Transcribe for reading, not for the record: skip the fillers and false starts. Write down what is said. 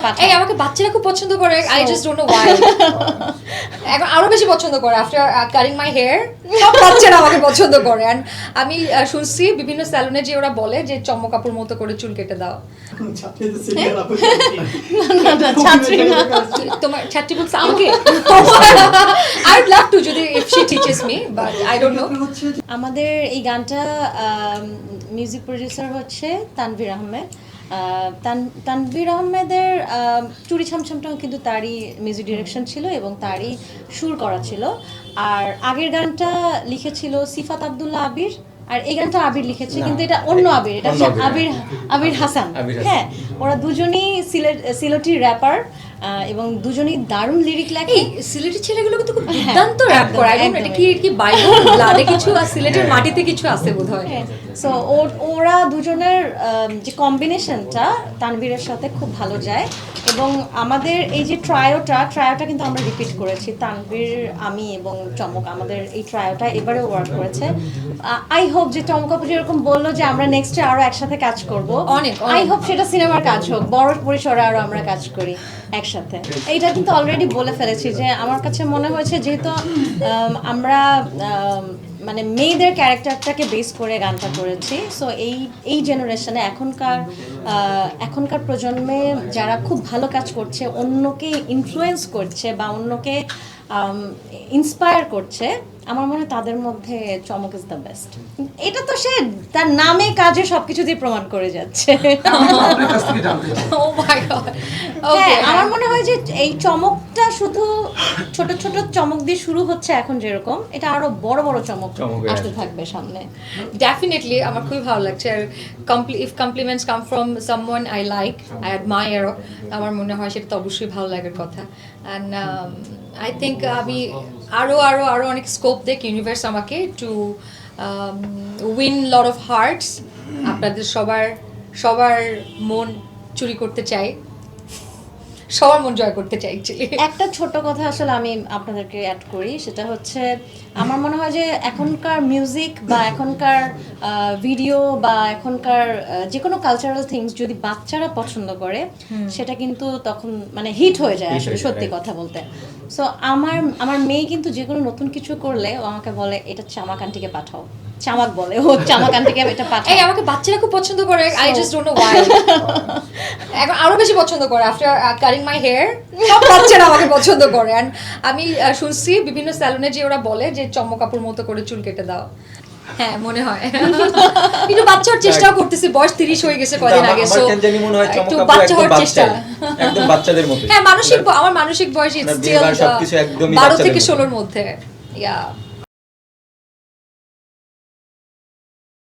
এই আমাকে বাচ্চারা খুব পছন্দ করে, I just don't know why. এখন আরো বেশি পছন্দ করে আফটার কাটিং মাই হেয়ার, সব বাচ্চারা আমাকে পছন্দ করে। এন্ড আমি শুনছি বিভিন্ন স্যালুনে যে ওরা বলে যে চম্মক কাপুর মতো করে চুল কেটে দাও। তোমার ছাত্রী বলছে আমাকে, আই উড লাভ টু যদি if she teaches me, but I don't know. আমাদের এই গানটা মিউজিক প্রডিউসার হচ্ছে তানভীর আহমেদ। তানভীর আহমেদের চুরি ছামছামটাও কিন্তু তারই মিউজিক ডিরেকশন ছিল এবং তারই সুর করা ছিল। আর আগের গানটা লিখেছিল সিফাত আব্দুল্লাহ আবির, আর এই গানটা আবির লিখেছে, কিন্তু এটা অন্য আবির, এটা হচ্ছে আবির হাসান। হ্যাঁ, ওরা দুজনই সিলেটি র্যাপার এবং দুজনেই দারুণ লিরিক লেখে। সিলেটের ছেলেগুলো কিন্তু খুব দুর্দান্ত র‍্যাপ করে। এটা কি বাইবেল ব্লাডে কিছু আর সিলেটের মাটিতে কিছু আছে বোধহয়। সো ওরা দুজনের যে কম্বিনেশনটা তানভীরের সাথে খুব ভালো যায়। এবং আমাদের এই যে ট্রায়োটা কিন্তু আমরা রিপিট করেছি, তানভীর, আমি এবং চমক, আমাদের এই ট্রায়োটা এবারেও ওয়ার্ক করেছে। আই হোপ যে চমক আপু যেরকম বললো যে আমরা নেক্সটে আরো একসাথে কাজ করব, আই হোপ সেটা সিনেমার কাজ হোক, বড় পরিসরে আরো আমরা কাজ করি একসাথে। এইটা কিন্তু অলরেডি বলে ফেলেছি যে আমার কাছে মনে হয়েছে যেহেতু আমরা মানে মেয়েদের ক্যারেক্টারটাকে বেস করে গানটা করেছি, সো এই জেনারেশনে এখনকার প্রজন্মে যারা খুব ভালো কাজ করছে, অন্যকে ইনফ্লুয়েন্স করছে বা অন্যকে ইন্সপায়ার করছে, আমার মনে হয় তাদের মধ্যে চমক ইজ দ্য বেস্ট। এটা তো সে তার নামে কাজে সবকিছু দিয়ে প্রমাণ করে যাচ্ছে। আমার মনে হয় যে এই চমকটা শুধু ছোট ছোট চমক দিয়ে শুরু হচ্ছে এখন, যেরকম এটা আরো বড় বড় চমক আসতে থাকবে সামনে। ডেফিনেটলি আমার খুবই ভালো লাগছে। আর if compliments come from someone I like, I admire, আমার মনে হয় সেটা তো অবশ্যই ভালো লাগার কথা। অ্যান্ড আই থিঙ্ক আমি আরো অনেক স্কোপ দেখ ইউনিভার্স আমাকে to win lot of hearts. আপনাদের সবার মন চুরি করতে চাই, সবার মন জয় করতে চাই। একটা ছোট কথা আসলে আমি আপনাদেরকে অ্যাড করি, সেটা হচ্ছে আমার মনে হয় যে এখনকার মিউজিক বা এখনকার ভিডিও বা এখনকার যে কোনো কালচারাল থিংস যদি বাচ্চারা পছন্দ করে, সেটা কিন্তু তখন মানে হিট হয়ে যায় আসলে, সত্যি কথা বলতে। সো আমার মেয়ে কিন্তু যে কোনো নতুন কিছু করলে ও আমাকে বলে এটা চামাক আন্টিকে পাঠাও, চামাক বলে ও, চামাক আন্টিকে এটা পাঠাও। এই আমাকে বাচ্চারা খুব পছন্দ করে, I just don't know why. এখন আরো বেশি পছন্দ করে আফটার কাটিং মাই হেয়ার, সব বাচ্চারা আমাকে পছন্দ করে। এন্ড আমি শুনছি বিভিন্ন স্যালুনে যে ওরা বলে যে চম্মক কাপুর মতো করে চুল কেটে দাও। হ্যাঁ, মনে হয় একটু বাচ্চা হওয়ার চেষ্টাও করতেছি, বয়স 30 হয়ে গেছে কদিন আগে, সো একটু বাচ্চা হওয়ার চেষ্টা, একদম বাচ্চাদের মতো। হ্যাঁ, আমার মানসিক বয়স স্টিল 12 থেকে 16-র মধ্যে। ইয়া